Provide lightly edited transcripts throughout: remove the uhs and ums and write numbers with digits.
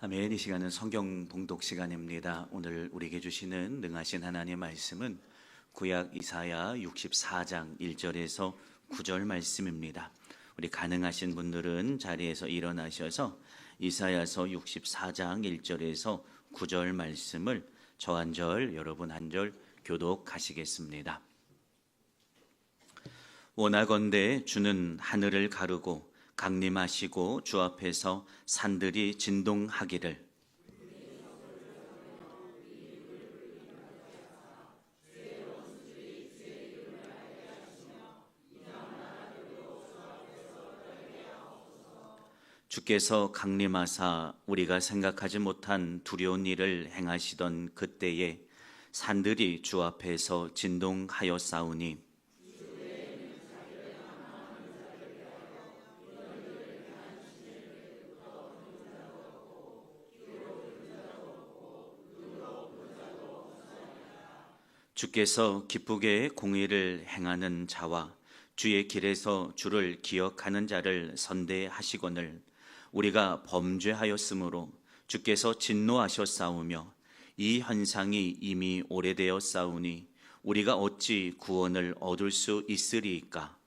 아멘. 이 시간은 성경 봉독 시간입니다. 오늘 우리에게 주시는 능하신 하나님의 말씀은 구약 이사야 64장 1절에서 9절 말씀입니다. 우리 가능하신 분들은 자리에서 일어나셔서 이사야서 64장 1절에서 9절 말씀을 저 한 절, 여러분 한 절 교독하시겠습니다. 원하건대 주는 하늘을 가르고 강림하시고 주 앞에서 산들이 진동하기를. 주께서 강림하사 우리가 생각하지 못한 두려운 일을 행하시던 그때에 산들이 주 앞에서 진동하였사오니 주께서 기쁘게 공의를 행하는 자와 주의 길에서 주를 기억하는 자를 선대하시거늘 우리가 범죄하였으므로 주께서 진노하셨사오며 이 현상이 이미 오래되었사오니 우리가 어찌 구원을 얻을 수 있으리이까.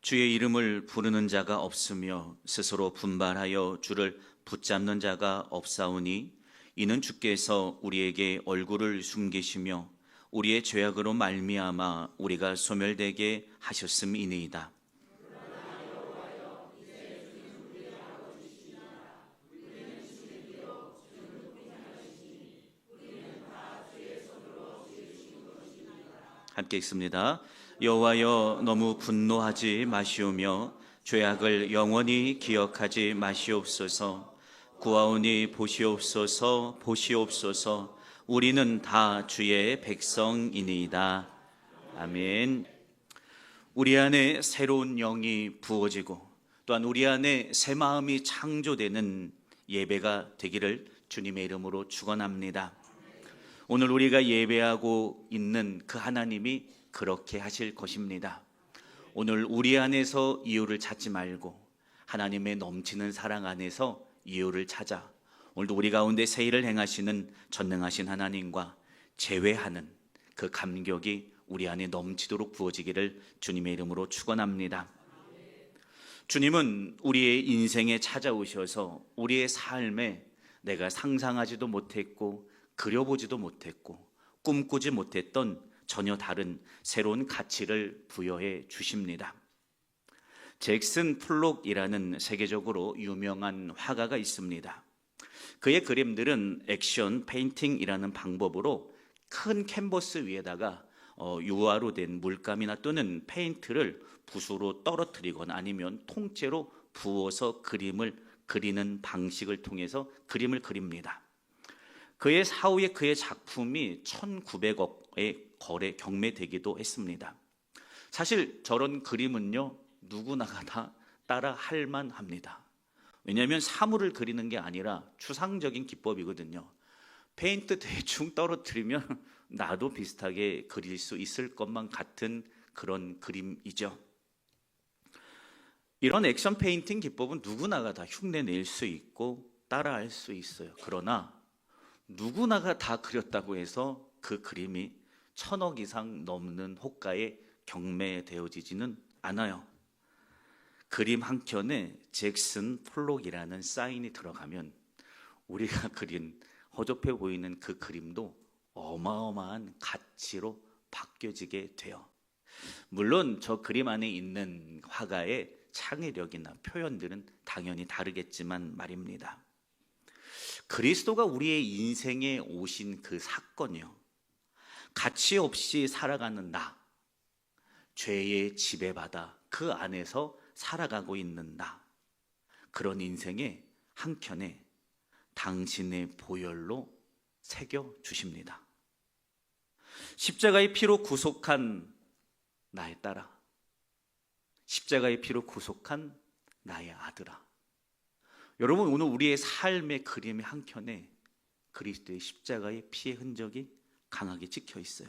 주의 이름을 부르는 자가 없으며 스스로 분발하여 주를 붙잡는 자가 없사오니 이는 주께서 우리에게 얼굴을 숨기시며 우리의 죄악으로 말미암아 우리가 소멸되게 하셨음이니이다. 함께 읽습니다. 여호와여 너무 분노하지 마시오며 죄악을 영원히 기억하지 마시옵소서. 구하오니 보시옵소서 보시옵소서. 우리는 다 주의 백성이니이다. 아멘. 우리 안에 새로운 영이 부어지고 또한 우리 안에 새 마음이 창조되는 예배가 되기를 주님의 이름으로 축원합니다. 오늘 우리가 예배하고 있는 그 하나님이 그렇게 하실 것입니다. 오늘 우리 안에서 이유를 찾지 말고 하나님의 넘치는 사랑 안에서 이유를 찾아 오늘도 우리 가운데 새 일을 행하시는 전능하신 하나님과 제외하는 그 감격이 우리 안에 넘치도록 부어지기를 주님의 이름으로 축원합니다. 주님은 우리의 인생에 찾아오셔서 우리의 삶에 내가 상상하지도 못했고 그려보지도 못했고 꿈꾸지 못했던 전혀 다른 새로운 가치를 부여해 주십니다. 잭슨 폴록이라는 세계적으로 유명한 화가가 있습니다. 그의 그림들은 액션 페인팅이라는 방법으로 큰 캔버스 위에다가 유화로 된 물감이나 또는 페인트를 붓으로 떨어뜨리거나 아니면 통째로 부어서 그림을 그리는 방식을 통해서 그림을 그립니다. 그의 사후에 그의 작품이 1900억의 거래 경매되기도 했습니다. 사실 저런 그림은요 누구나가 다 따라 할 만합니다. 왜냐하면 사물을 그리는 게 아니라 추상적인 기법이거든요. 페인트 대충 떨어뜨리면 나도 비슷하게 그릴 수 있을 것만 같은 그런 그림이죠. 이런 액션 페인팅 기법은 누구나가 다 흉내낼 수 있고 따라할 수 있어요. 그러나 누구나가 다 그렸다고 해서 그 그림이 1000억 이상 넘는 호가에 경매되어지지는 않아요. 그림 한 켠에 잭슨 폴록이라는 사인이 들어가면 우리가 그린 허접해 보이는 그 그림도 어마어마한 가치로 바뀌어지게 돼요. 물론 저 그림 안에 있는 화가의 창의력이나 표현들은 당연히 다르겠지만 말입니다. 그리스도가 우리의 인생에 오신 그 사건이요, 가치 없이 살아가는 나, 죄에 지배받아 그 안에서 살아가고 있는 나, 그런 인생의 한켠에 당신의 보혈로 새겨 주십니다. 십자가의 피로 구속한 나의 딸아, 십자가의 피로 구속한 나의 아들아, 여러분 오늘 우리의 삶의 그림의 한켠에 그리스도의 십자가의 피의 흔적이 강하게 찍혀 있어요.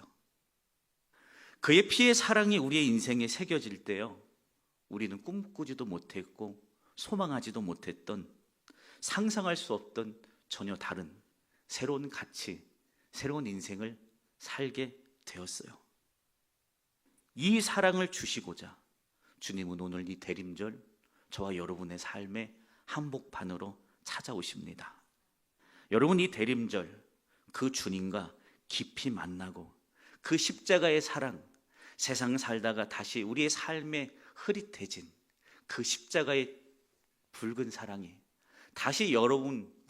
그의 피의 사랑이 우리의 인생에 새겨질 때요, 우리는 꿈꾸지도 못했고 소망하지도 못했던, 상상할 수 없던 전혀 다른 새로운 가치, 새로운 인생을 살게 되었어요. 이 사랑을 주시고자 주님은 오늘 이 대림절 저와 여러분의 삶의 한복판으로 찾아오십니다. 여러분, 이 대림절 그 주님과 깊이 만나고 그 십자가의 사랑, 세상 살다가 다시 우리의 삶에 흐릿해진 그 십자가의 붉은 사랑이 다시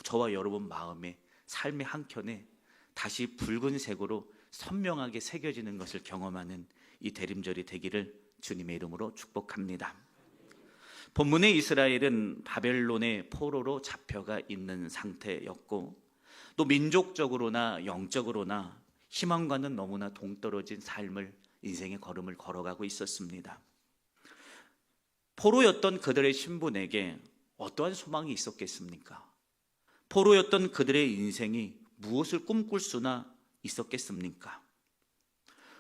저와 여러분 마음에, 삶의 한켠에 다시 붉은색으로 선명하게 새겨지는 것을 경험하는 이 대림절이 되기를 주님의 이름으로 축복합니다. 본문의 이스라엘은 바벨론의 포로로 잡혀가 있는 상태였고, 또 민족적으로나 영적으로나 희망과는 너무나 동떨어진 삶을, 인생의 걸음을 걸어가고 있었습니다. 포로였던 그들의 신분에게 어떠한 소망이 있었겠습니까? 포로였던 그들의 인생이 무엇을 꿈꿀 수나 있었겠습니까?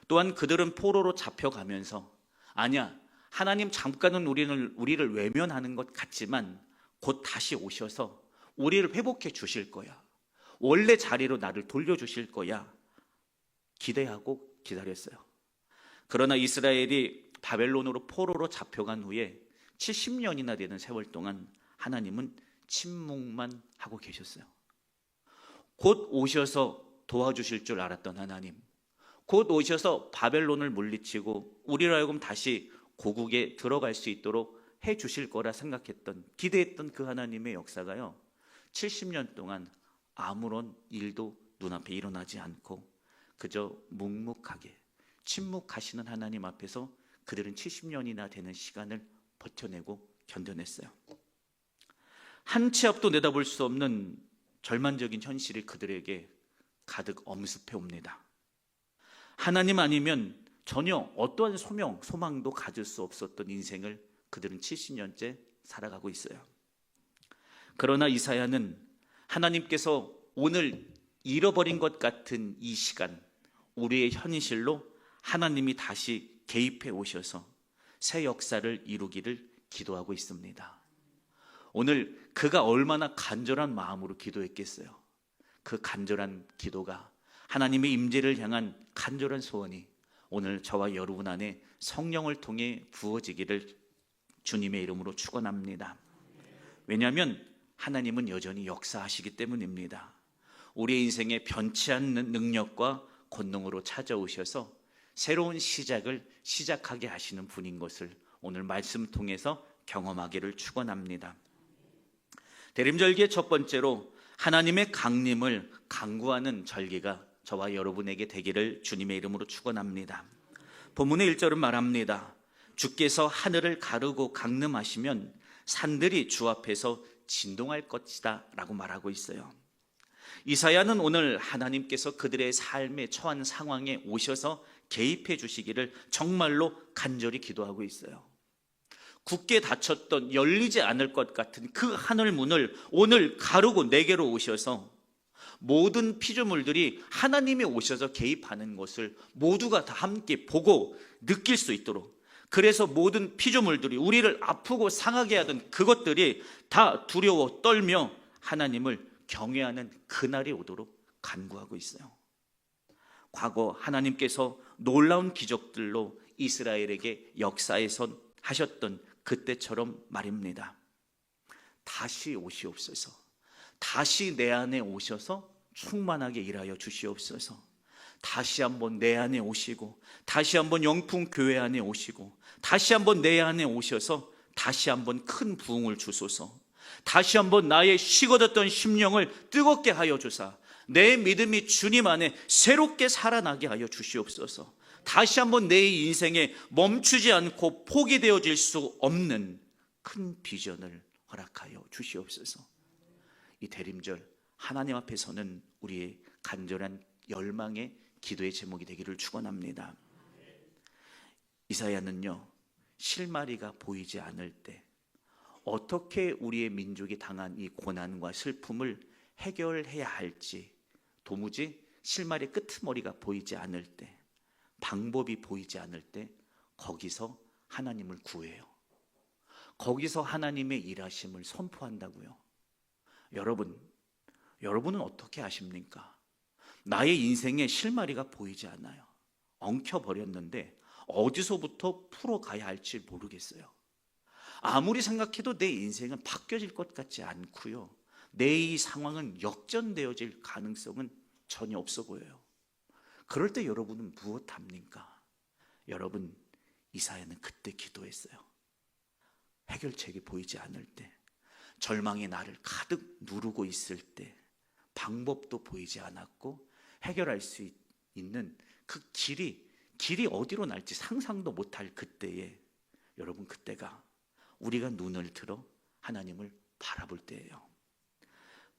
또한 그들은 포로로 잡혀가면서, 아니야, 하나님 잠깐은 우리를 외면하는 것 같지만 곧 다시 오셔서 우리를 회복해 주실 거야, 원래 자리로 나를 돌려주실 거야, 기대하고 기다렸어요. 그러나 이스라엘이 바벨론으로 포로로 잡혀간 후에 70년이나 되는 세월 동안 하나님은 침묵만 하고 계셨어요. 곧 오셔서 도와주실 줄 알았던 하나님, 곧 오셔서 바벨론을 물리치고 우리로 하여금 다시 고국에 들어갈 수 있도록 해 주실 거라 생각했던, 기대했던 그 하나님의 역사가요, 70년 동안 아무런 일도 눈앞에 일어나지 않고 그저 묵묵하게 침묵하시는 하나님 앞에서 그들은 70년이나 되는 시간을 버텨내고 견뎌냈어요. 한 치 앞도 내다볼 수 없는 절망적인 현실이 그들에게 가득 엄습해 옵니다. 하나님 아니면 전혀 어떠한 소망도 가질 수 없었던 인생을 그들은 70년째 살아가고 있어요. 그러나 이사야는 하나님께서 오늘 잃어버린 것 같은 이 시간, 우리의 현실로 하나님이 다시 개입해 오셔서 새 역사를 이루기를 기도하고 있습니다. 오늘 그가 얼마나 간절한 마음으로 기도했겠어요. 그 간절한 기도가, 하나님의 임재를 향한 간절한 소원이 오늘 저와 여러분 안에 성령을 통해 부어지기를 주님의 이름으로 축원합니다. 왜냐하면 하나님은 여전히 역사하시기 때문입니다. 우리의 인생에 변치 않는 능력과 권능으로 찾아오셔서 새로운 시작을 시작하게 하시는 분인 것을 오늘 말씀 통해서 경험하기를 축원합니다. 대림절기의 첫 번째로 하나님의 강림을 간구하는 절기가 저와 여러분에게 되기를 주님의 이름으로 축원합니다. 본문의 1절은 말합니다. 주께서 하늘을 가르고 강림하시면 산들이 주 앞에서 진동할 것이다 라고 말하고 있어요. 이사야는 오늘 하나님께서 그들의 삶에 처한 상황에 오셔서 개입해 주시기를 정말로 간절히 기도하고 있어요. 굳게 닫혔던, 열리지 않을 것 같은 그 하늘 문을 오늘 가르고 내게로 오셔서 모든 피조물들이 하나님이 오셔서 개입하는 것을 모두가 다 함께 보고 느낄 수 있도록, 그래서 모든 피조물들이, 우리를 아프고 상하게 하던 그것들이 다 두려워 떨며 하나님을 경외하는 그날이 오도록 간구하고 있어요. 과거 하나님께서 놀라운 기적들로 이스라엘에게 역사에서 하셨던 그때처럼 말입니다. 다시 오시옵소서. 다시 내 안에 오셔서 충만하게 일하여 주시옵소서. 다시 한번 내 안에 오시고, 다시 한번 영풍교회 안에 오시고, 다시 한번 내 안에 오셔서 다시 한번 큰 부흥을 주소서. 다시 한번 나의 식어졌던 심령을 뜨겁게 하여 주사 내 믿음이 주님 안에 새롭게 살아나게 하여 주시옵소서. 다시 한번 내 인생에 멈추지 않고 포기되어질 수 없는 큰 비전을 허락하여 주시옵소서. 이 대림절 하나님 앞에서는 우리의 간절한 열망의 기도의 제목이 되기를 축원합니다. 이사야는요, 실마리가 보이지 않을 때 어떻게 우리의 민족이 당한 이 고난과 슬픔을 해결해야 할지 도무지 실마리 끄트머리가 보이지 않을 때, 방법이 보이지 않을 때 거기서 하나님을 구해요. 거기서 하나님의 일하심을 선포한다고요. 여러분은 어떻게 아십니까? 나의 인생에 실마리가 보이지 않아요. 엉켜버렸는데 어디서부터 풀어가야 할지 모르겠어요. 아무리 생각해도 내 인생은 바뀌어질 것 같지 않고요, 내 이 상황은 역전되어질 가능성은 전혀 없어 보여요. 그럴 때 여러분은 무엇합니까? 여러분, 이사야는 그때 기도했어요. 해결책이 보이지 않을 때, 절망이 나를 가득 누르고 있을 때, 방법도 보이지 않았고 해결할 수 있는 그 길이 어디로 날지 상상도 못할 그때에, 여러분, 그때가 우리가 눈을 들어 하나님을 바라볼 때예요.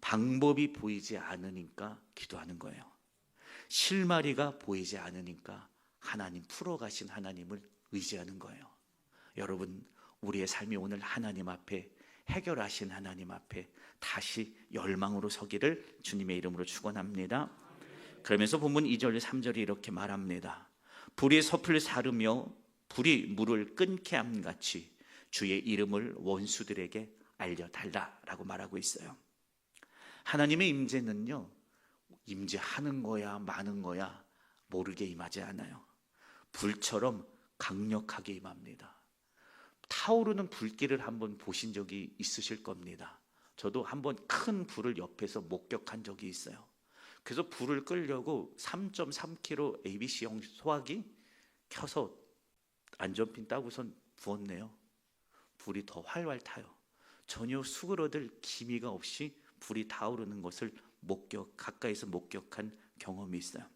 방법이 보이지 않으니까 기도하는 거예요. 실마리가 보이지 않으니까 하나님, 풀어가신 하나님을 의지하는 거예요. 여러분, 우리의 삶이 오늘 하나님 앞에, 해결하신 하나님 앞에 다시 열망으로 서기를 주님의 이름으로 축원합니다. 그러면서 본문 2절 3절이 이렇게 말합니다. 불이 섭을 사르며 불이 물을 끊게 함같이 주의 이름을 원수들에게 알려달라라고 말하고 있어요. 하나님의 임재는요, 임재하는 거야 마는 거야 모르게 임하지 않아요. 불처럼 강력하게 임합니다. 타오르는 불길을 한번 보신 적이 있으실 겁니다. 저도 한번 큰 불을 옆에서 목격한 적이 있어요. 그래서 불을 끄려고 3.3kg ABC형 소화기 켜서 안전핀 따고선 부었네요. 불이 더 활활 타요. 전혀 수그러들 기미가 없이 불이 타오르는 것을 가까이서 목격한 경험이 있어요.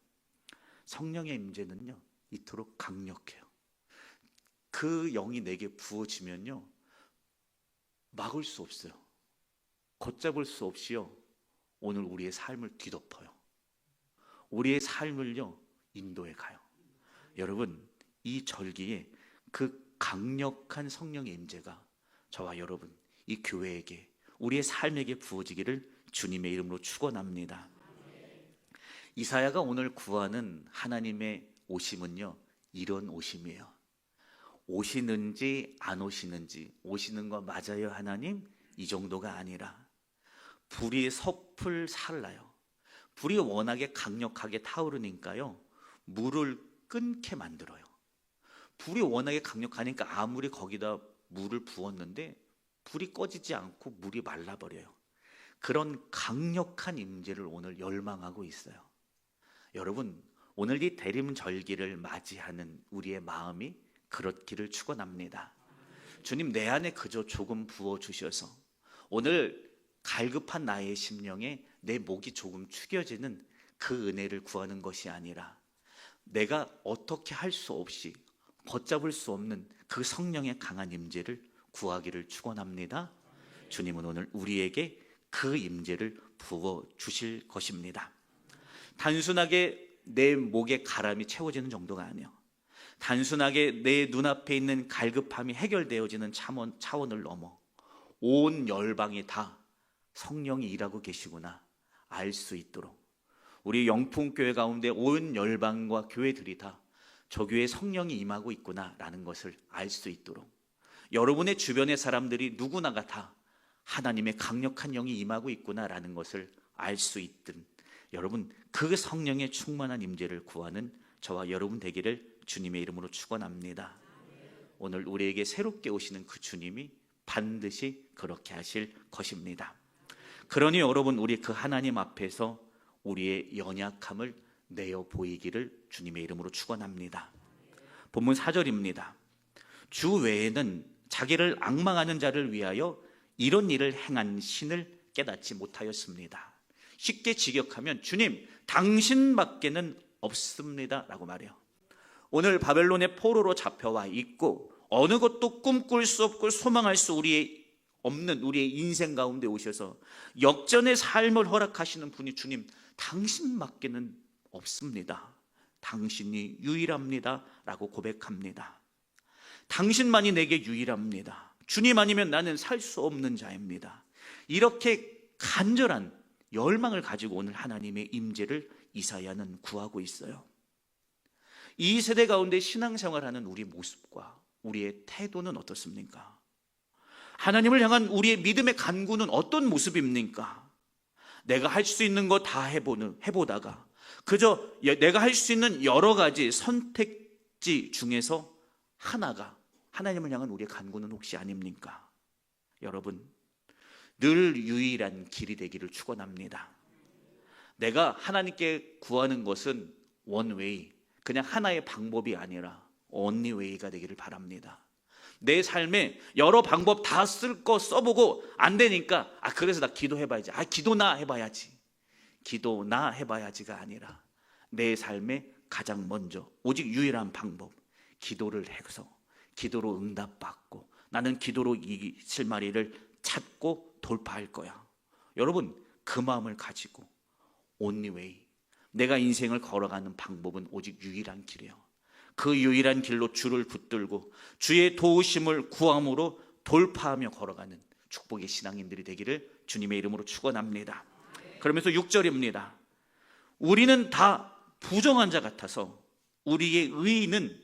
성령의 임재는요, 이토록 강력해요. 그 영이 내게 부어지면요, 막을 수 없어요. 걷잡을 수 없이요, 오늘 우리의 삶을 뒤덮어요. 우리의 삶을요, 인도해 가요. 여러분, 이 절기에 그 강력한 성령의 임재가 저와 여러분, 이 교회에게, 우리의 삶에게 부어지기를 주님의 이름으로 축원합니다. 이사야가 오늘 구하는 하나님의 오심은요, 이런 오심이에요. 오시는지 안 오시는지, 오시는 거 맞아요 하나님? 이 정도가 아니라 불이 섭을 살라요. 불이 워낙에 강력하게 타오르니까요, 물을 끊게 만들어요. 불이 워낙에 강력하니까 아무리 거기다 물을 부었는데 불이 꺼지지 않고 물이 말라버려요. 그런 강력한 임재를 오늘 열망하고 있어요. 여러분, 오늘 이 대림절기를 맞이하는 우리의 마음이 그렇기를 축원합니다. 주님, 내 안에 그저 조금 부어주셔서 오늘 갈급한 나의 심령에 내 목이 조금 축여지는 그 은혜를 구하는 것이 아니라, 내가 어떻게 할 수 없이 걷잡을 수 없는 그 성령의 강한 임재를 구하기를 축원합니다. 주님은 오늘 우리에게 그 임재를 부어 주실 것입니다. 단순하게 내 목의 가람이 채워지는 정도가 아니에요. 단순하게 내 눈앞에 있는 갈급함이 해결되어지는 차원을 넘어 온 열방이 다 성령이 일하고 계시구나 알 수 있도록, 우리 영풍교회 가운데 온 열방과 교회들이 다 저 교회에 성령이 임하고 있구나라는 것을 알 수 있도록, 여러분의 주변의 사람들이 누구나가 다 하나님의 강력한 영이 임하고 있구나라는 것을 알 수 있든, 여러분, 그 성령의 충만한 임재를 구하는 저와 여러분 되기를 주님의 이름으로 축원합니다. 오늘 우리에게 새롭게 오시는 그 주님이 반드시 그렇게 하실 것입니다. 그러니 여러분, 우리 그 하나님 앞에서 우리의 연약함을 내어 보이기를 주님의 이름으로 축원합니다. 본문 4절입니다. 주 외에는 자기를 앙망하는 자를 위하여 이런 일을 행한 신을 깨닫지 못하였습니다. 쉽게 직역하면 주님, 당신밖에는 없습니다 라고 말해요. 오늘 바벨론의 포로로 잡혀와 있고 어느 것도 꿈꿀 수 없고 소망할 수 없는 우리의 인생 가운데 오셔서 역전의 삶을 허락하시는 분이 주님, 당신밖에는 없습니다. 당신이 유일합니다 라고 고백합니다. 당신만이 내게 유일합니다. 주님 아니면 나는 살 수 없는 자입니다. 이렇게 간절한 열망을 가지고 오늘 하나님의 임재를 이사야는 구하고 있어요. 이 세대 가운데 신앙생활하는 우리 모습과 우리의 태도는 어떻습니까? 하나님을 향한 우리의 믿음의 간구는 어떤 모습입니까? 내가 할 수 있는 거 다 해보다가 그저 내가 할 수 있는 여러 가지 선택지 중에서 하나가 하나님을 향한 우리의 간구는 혹시 아닙니까? 여러분, 늘 유일한 길이 되기를 축원합니다. 내가 하나님께 구하는 것은 원웨이, 그냥 하나의 방법이 아니라 only웨이가 되기를 바랍니다. 내 삶에 여러 방법 다 쓸 거 써보고 안 되니까 그래서 나 기도해봐야지, 기도나 해봐야지, 기도나 해봐야지가 아니라 내 삶에 가장 먼저 오직 유일한 방법, 기도를 해서 기도로 응답받고 나는 기도로 이 실마리를 찾고 돌파할 거야. 여러분, 그 마음을 가지고 only웨이, 내가 인생을 걸어가는 방법은 오직 유일한 길이에요. 그 유일한 길로 주를 붙들고 주의 도우심을 구함으로 돌파하며 걸어가는 축복의 신앙인들이 되기를 주님의 이름으로 축원합니다. 그러면서 6절입니다. 우리는 다 부정한 자 같아서 우리의 의의는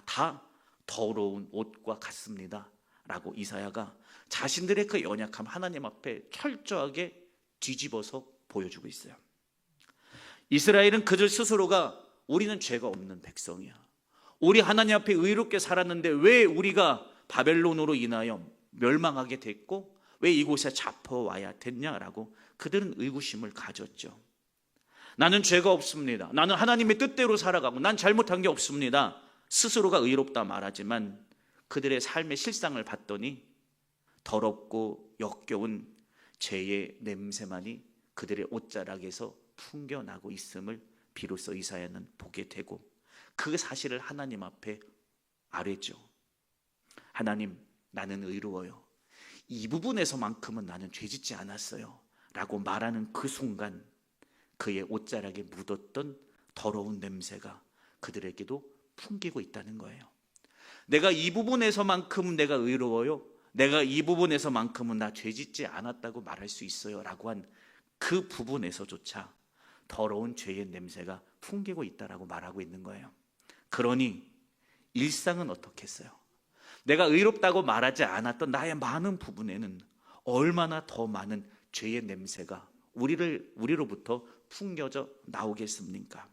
다 더러운 옷과 같습니다 라고 이사야가 자신들의 그 연약함 하나님 앞에 철저하게 뒤집어서 보여주고 있어요. 이스라엘은 그들 스스로가 우리는 죄가 없는 백성이야, 우리 하나님 앞에 의롭게 살았는데 왜 우리가 바벨론으로 인하여 멸망하게 됐고 왜 이곳에 잡혀와야 됐냐라고 그들은 의구심을 가졌죠. 나는 죄가 없습니다, 나는 하나님의 뜻대로 살아가고 난 잘못한 게 없습니다, 스스로가 의롭다 말하지만 그들의 삶의 실상을 봤더니 더럽고 역겨운 죄의 냄새만이 그들의 옷자락에서 풍겨나고 있음을 비로소 이사야는 보게 되고 그 사실을 하나님 앞에 아뢰죠. 하나님, 나는 의로워요, 이 부분에서만큼은 나는 죄짓지 않았어요 라고 말하는 그 순간 그의 옷자락에 묻었던 더러운 냄새가 그들에게도 풍기고 있다는 거예요. 내가 이 부분에서만큼은 내가 의로워요, 내가 이 부분에서만큼은 나 죄짓지 않았다고 말할 수 있어요 라고 한 그 부분에서조차 더러운 죄의 냄새가 풍기고 있다라고 말하고 있는 거예요. 그러니 일상은 어떻겠어요? 내가 의롭다고 말하지 않았던 나의 많은 부분에는 얼마나 더 많은 죄의 냄새가 우리로부터 풍겨져 나오겠습니까?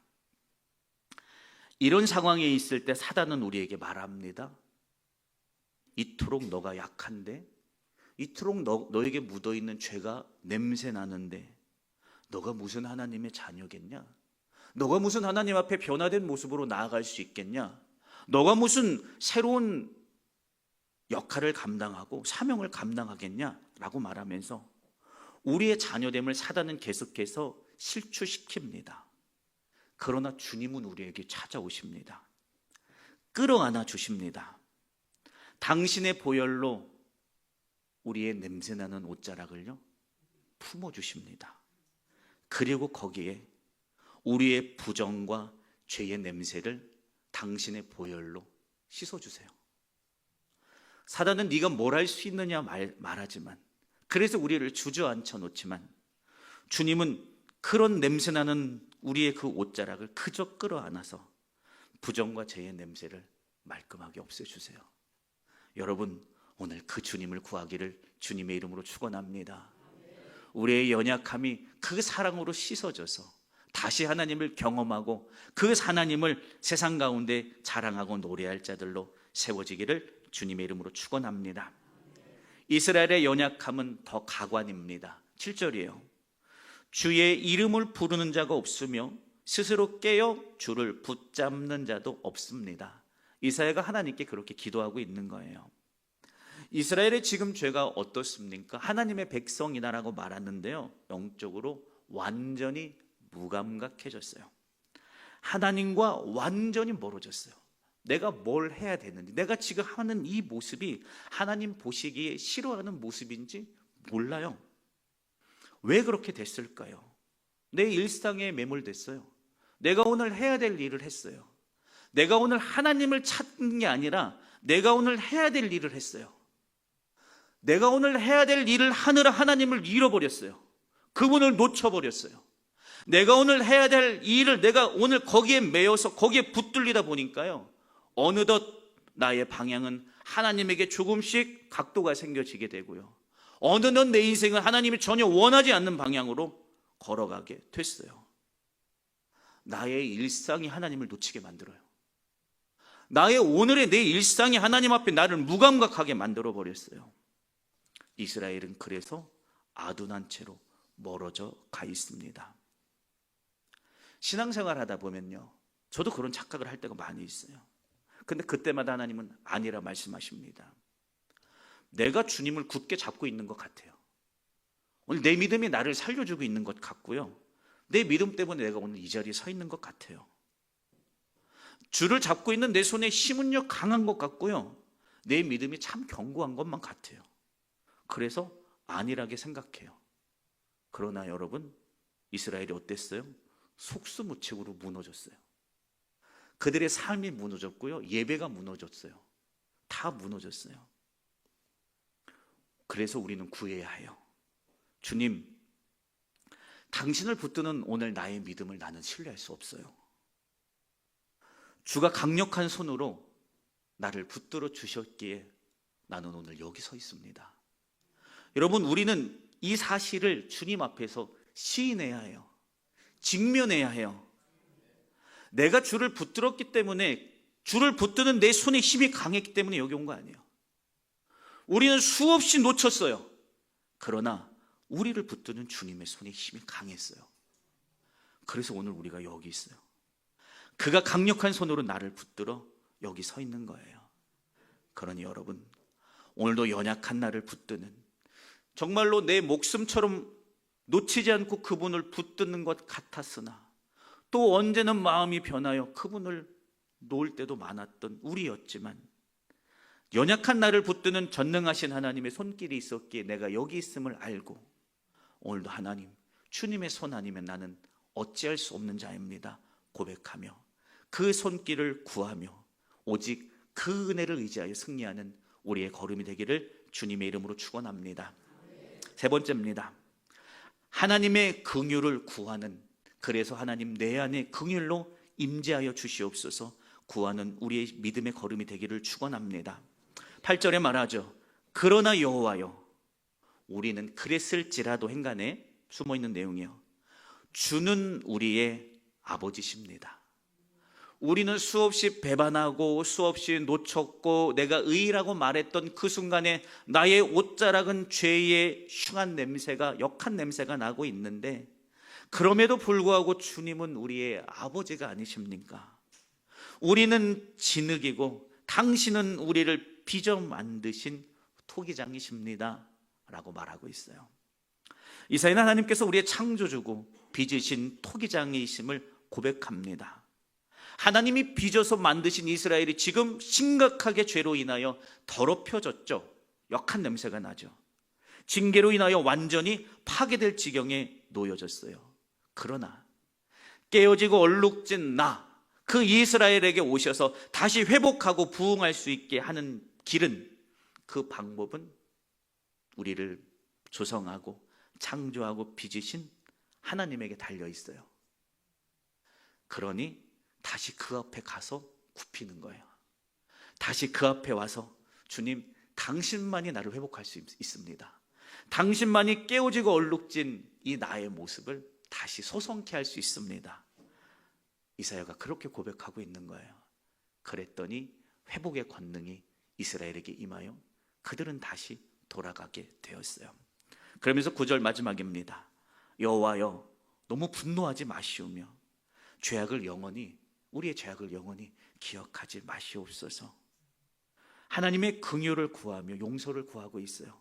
이런 상황에 있을 때 사단은 우리에게 말합니다. 이토록 너가 약한데, 이토록 너에게 묻어있는 죄가 냄새 나는데 너가 무슨 하나님의 자녀겠냐? 너가 무슨 하나님 앞에 변화된 모습으로 나아갈 수 있겠냐? 너가 무슨 새로운 역할을 감당하고 사명을 감당하겠냐? 라고 말하면서 우리의 자녀됨을 사단은 계속해서 실추시킵니다. 그러나 주님은 우리에게 찾아오십니다. 끌어안아 주십니다. 당신의 보혈로 우리의 냄새나는 옷자락을요 품어주십니다. 그리고 거기에 우리의 부정과 죄의 냄새를 당신의 보혈로 씻어주세요. 사단은 네가 뭘 할 수 있느냐 말하지만, 그래서 우리를 주저앉혀 놓지만 주님은 그런 냄새나는 우리의 그 옷자락을 그저 끌어안아서 부정과 죄의 냄새를 말끔하게 없애주세요. 여러분, 오늘 그 주님을 구하기를 주님의 이름으로 축원합니다. 우리의 연약함이 그 사랑으로 씻어져서 다시 하나님을 경험하고 그 하나님을 세상 가운데 자랑하고 노래할 자들로 세워지기를 주님의 이름으로 축원합니다. 이스라엘의 연약함은 더 가관입니다. 7절이에요. 주의 이름을 부르는 자가 없으며 스스로 깨어 주를 붙잡는 자도 없습니다. 이사야가 하나님께 그렇게 기도하고 있는 거예요. 이스라엘의 지금 죄가 어떻습니까? 하나님의 백성이다라고 말하는데요, 영적으로 완전히 무감각해졌어요. 하나님과 완전히 멀어졌어요. 내가 뭘 해야 되는지, 내가 지금 하는 이 모습이 하나님 보시기에 싫어하는 모습인지 몰라요. 왜 그렇게 됐을까요? 내 일상에 매몰됐어요. 내가 오늘 해야 될 일을 했어요. 내가 오늘 하나님을 찾는 게 아니라 내가 오늘 해야 될 일을 했어요. 내가 오늘 해야 될 일을 하느라 하나님을 잃어버렸어요. 그분을 놓쳐버렸어요. 내가 오늘 해야 될 일을 내가 오늘 거기에 매여서 거기에 붙들리다 보니까요, 어느덧 나의 방향은 하나님에게 조금씩 각도가 생겨지게 되고요, 어느덧 내 인생은 하나님이 전혀 원하지 않는 방향으로 걸어가게 됐어요. 나의 일상이 하나님을 놓치게 만들어요. 나의 오늘의 내 일상이 하나님 앞에 나를 무감각하게 만들어 버렸어요. 이스라엘은 그래서 아둔한 채로 멀어져 가 있습니다. 신앙생활 하다 보면요, 저도 그런 착각을 할 때가 많이 있어요. 근데 그때마다 하나님은 아니라 말씀하십니다. 내가 주님을 굳게 잡고 있는 것 같아요. 오늘 내 믿음이 나를 살려주고 있는 것 같고요, 내 믿음 때문에 내가 오늘 이 자리에 서 있는 것 같아요. 주를 잡고 있는 내 손에 힘은요 강한 것 같고요, 내 믿음이 참 견고한 것만 같아요. 그래서 안일하게 생각해요. 그러나 여러분, 이스라엘이 어땠어요? 속수무책으로 무너졌어요. 그들의 삶이 무너졌고요, 예배가 무너졌어요. 다 무너졌어요. 그래서 우리는 구해야 해요. 주님, 당신을 붙드는 오늘 나의 믿음을 나는 신뢰할 수 없어요. 주가 강력한 손으로 나를 붙들어 주셨기에 나는 오늘 여기 서 있습니다. 여러분, 우리는 이 사실을 주님 앞에서 시인해야 해요. 직면해야 해요. 내가 주를 붙들었기 때문에, 주를 붙드는 내 손에 힘이 강했기 때문에 여기 온 거 아니에요. 우리는 수없이 놓쳤어요. 그러나 우리를 붙드는 주님의 손에 힘이 강했어요. 그래서 오늘 우리가 여기 있어요. 그가 강력한 손으로 나를 붙들어 여기 서 있는 거예요. 그러니 여러분, 오늘도 연약한 나를 붙드는, 정말로 내 목숨처럼 놓치지 않고 그분을 붙드는 것 같았으나 또 언제는 마음이 변하여 그분을 놓을 때도 많았던 우리였지만, 연약한 나를 붙드는 전능하신 하나님의 손길이 있었기에 내가 여기 있음을 알고, 오늘도 하나님, 주님의 손 아니면 나는 어찌할 수 없는 자입니다 고백하며 그 손길을 구하며 오직 그 은혜를 의지하여 승리하는 우리의 걸음이 되기를 주님의 이름으로 축원합니다. 세 번째입니다. 하나님의 긍휼을 구하는, 그래서 하나님 내 안에 긍휼로 임재하여 주시옵소서 구하는 우리의 믿음의 걸음이 되기를 축원합니다. 8절에 말하죠. 그러나 여호와여, 우리는 그랬을지라도 행간에 숨어있는 내용이요, 주는 우리의 아버지십니다. 우리는 수없이 배반하고 수없이 놓쳤고 내가 의라고 말했던 그 순간에 나의 옷자락은 죄의 흉한 냄새가, 역한 냄새가 나고 있는데, 그럼에도 불구하고 주님은 우리의 아버지가 아니십니까? 우리는 진흙이고 당신은 우리를 빚어 만드신 토기장이십니다 라고 말하고 있어요. 이사야는 하나님께서 우리의 창조주고 빚으신 토기장이심을 고백합니다. 하나님이 빚어서 만드신 이스라엘이 지금 심각하게 죄로 인하여 더럽혀졌죠. 역한 냄새가 나죠. 징계로 인하여 완전히 파괴될 지경에 놓여졌어요. 그러나 깨어지고 얼룩진 그 이스라엘에게 오셔서 다시 회복하고 부흥할 수 있게 하는 길은, 그 방법은 우리를 조성하고 창조하고 빚으신 하나님에게 달려 있어요. 그러니 다시 그 앞에 가서 굽히는 거예요. 다시 그 앞에 와서, 주님, 당신만이 나를 회복할 수 있습니다. 당신만이 깨어지고 얼룩진 이 나의 모습을 다시 소성케 할 수 있습니다. 이사야가 그렇게 고백하고 있는 거예요. 그랬더니 회복의 권능이 이스라엘에게 임하여 그들은 다시 돌아가게 되었어요. 그러면서 9절 마지막입니다. 여호와여, 너무 분노하지 마시오며 우리의 죄악을 영원히 기억하지 마시옵소서. 하나님의 긍휼을 구하며 용서를 구하고 있어요.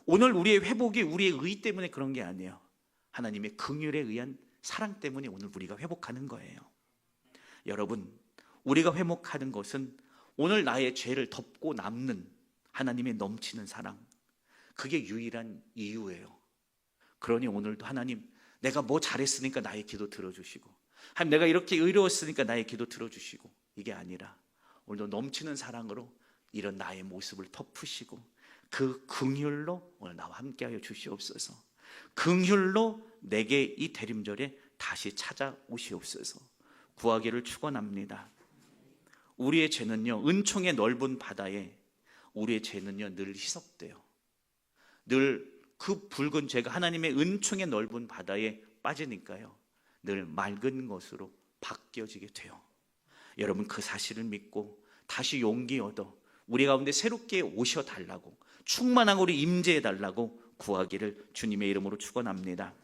오늘 우리의 회복이 우리의 의 때문에 그런 게 아니에요. 하나님의 긍휼에 의한 사랑 때문에 오늘 우리가 회복하는 거예요. 여러분, 우리가 회복하는 것은 오늘 나의 죄를 덮고 남는 하나님의 넘치는 사랑, 그게 유일한 이유예요. 그러니 오늘도 하나님, 내가 뭐 잘했으니까 나의 기도 들어주시고, 하나님 내가 이렇게 의로웠으니까 나의 기도 들어주시고, 이게 아니라 오늘도 넘치는 사랑으로 이런 나의 모습을 덮으시고 그 긍휼로 오늘 나와 함께하여 주시옵소서. 긍휼로 내게 이 대림절에 다시 찾아오시옵소서 구하기를 축원합니다. 우리의 죄는요, 은총의 넓은 바다에 우리의 죄는요 늘 희석돼요. 늘 그 붉은 죄가 하나님의 은총의 넓은 바다에 빠지니까요 늘 맑은 것으로 바뀌어지게 돼요. 여러분, 그 사실을 믿고 다시 용기 얻어 우리 가운데 새롭게 오셔달라고, 충만한 우리 임재해달라고 구하기를 주님의 이름으로 축원합니다.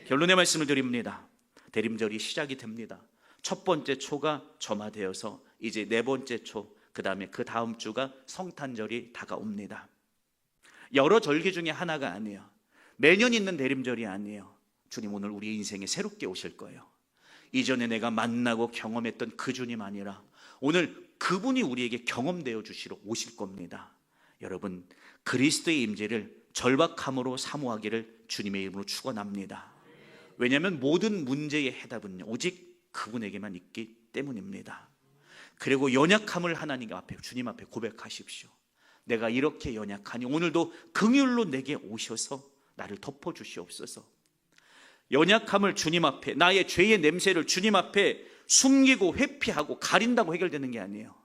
결론의 말씀을 드립니다. 대림절이 시작이 됩니다. 첫 번째 초가 점화되어서 이제 네 번째 초, 그 다음에 그 다음 주가 성탄절이 다가옵니다. 여러 절기 중에 하나가 아니에요. 매년 있는 대림절이 아니에요. 주님 오늘 우리 인생에 새롭게 오실 거예요. 이전에 내가 만나고 경험했던 그 주님 아니라 오늘 그분이 우리에게 경험되어 주시러 오실 겁니다. 여러분, 그리스도의 임재를 절박함으로 사모하기를 주님의 이름으로 축원합니다. 왜냐하면 모든 문제의 해답은 오직 그분에게만 있기 때문입니다. 그리고 연약함을 하나님 앞에, 주님 앞에 고백하십시오. 내가 이렇게 연약하니 오늘도 긍휼로 내게 오셔서 나를 덮어주시옵소서. 연약함을 주님 앞에, 나의 죄의 냄새를 주님 앞에 숨기고 회피하고 가린다고 해결되는 게 아니에요.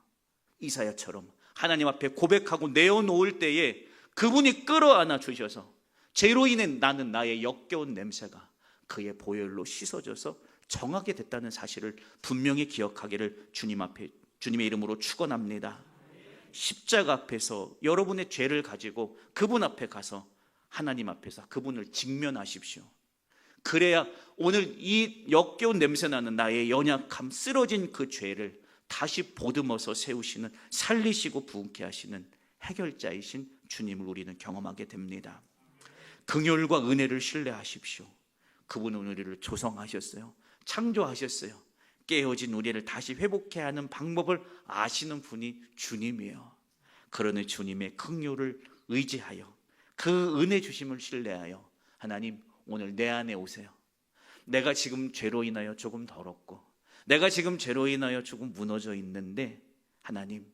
이사야처럼 하나님 앞에 고백하고 내어놓을 때에 그분이 끌어안아 주셔서 죄로 인해 나는 나의 역겨운 냄새가 그의 보혈로 씻어져서 정하게 됐다는 사실을 분명히 기억하기를 주님 앞에, 주님의 이름으로 축원합니다. 십자가 앞에서 여러분의 죄를 가지고 그분 앞에 가서 하나님 앞에서 그분을 직면하십시오. 그래야 오늘 이 역겨운 냄새나는 나의 연약함, 쓰러진 그 죄를 다시 보듬어서 세우시는, 살리시고 부흥케 하시는 해결자이신 주님을 우리는 경험하게 됩니다. 긍휼과 은혜를 신뢰하십시오. 그분은 우리를 조성하셨어요. 창조하셨어요. 깨어진 우리를 다시 회복해 하는 방법을 아시는 분이 주님이에요. 그러니 주님의 긍휼을 의지하여 그 은혜 주심을 신뢰하여 하나님 오늘 내 안에 오세요. 내가 지금 죄로 인하여 조금 더럽고 내가 지금 죄로 인하여 조금 무너져 있는데 하나님,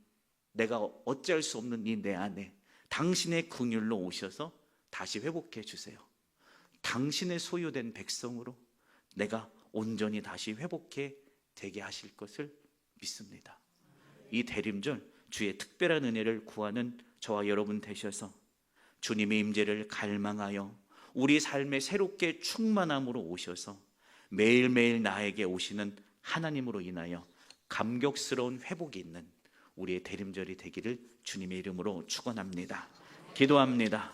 내가 어찌할 수 없는 이 내 안에 당신의 긍휼로 오셔서 다시 회복해 주세요. 당신의 소유된 백성으로 내가 온전히 다시 회복해 되게 하실 것을 믿습니다. 이 대림절 주의 특별한 은혜를 구하는 저와 여러분 되셔서 주님의 임재를 갈망하여 우리 삶에 새롭게 충만함으로 오셔서 매일매일 나에게 오시는 하나님으로 인하여 감격스러운 회복이 있는 우리의 대림절이 되기를 주님의 이름으로 축원합니다. 기도합니다.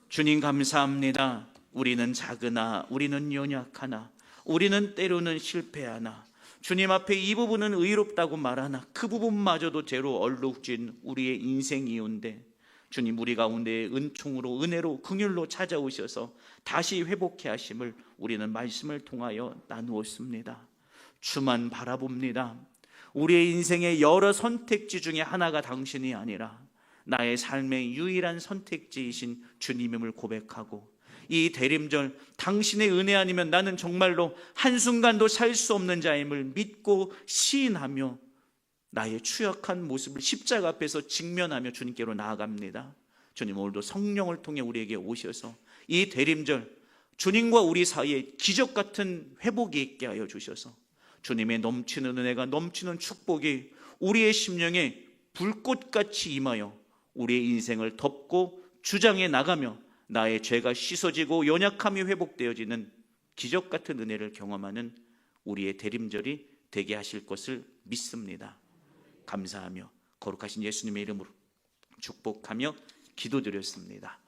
주님 감사합니다. 우리는 작으나 우리는 연약하나 우리는 때로는 실패하나 주님 앞에 이 부분은 의롭다고 말하나 그 부분마저도 죄로 얼룩진 우리의 인생이온데 주님, 우리 가운데 은총으로 은혜로 긍휼로 찾아오셔서 다시 회복해 하심을 우리는 말씀을 통하여 나누었습니다. 주만 바라봅니다. 우리의 인생의 여러 선택지 중에 하나가 당신이 아니라 나의 삶의 유일한 선택지이신 주님임을 고백하고 이 대림절 당신의 은혜 아니면 나는 정말로 한순간도 살 수 없는 자임을 믿고 시인하며 나의 추약한 모습을 십자가 앞에서 직면하며 주님께로 나아갑니다. 주님, 오늘도 성령을 통해 우리에게 오셔서 이 대림절 주님과 우리 사이에 기적 같은 회복이 있게 하여 주셔서 주님의 넘치는 은혜가, 넘치는 축복이 우리의 심령에 불꽃같이 임하여 우리의 인생을 덮고 주장해 나가며 나의 죄가 씻어지고 연약함이 회복되어지는 기적 같은 은혜를 경험하는 우리의 대림절이 되게 하실 것을 믿습니다. 감사하며 거룩하신 예수님의 이름으로 축복하며 기도드렸습니다.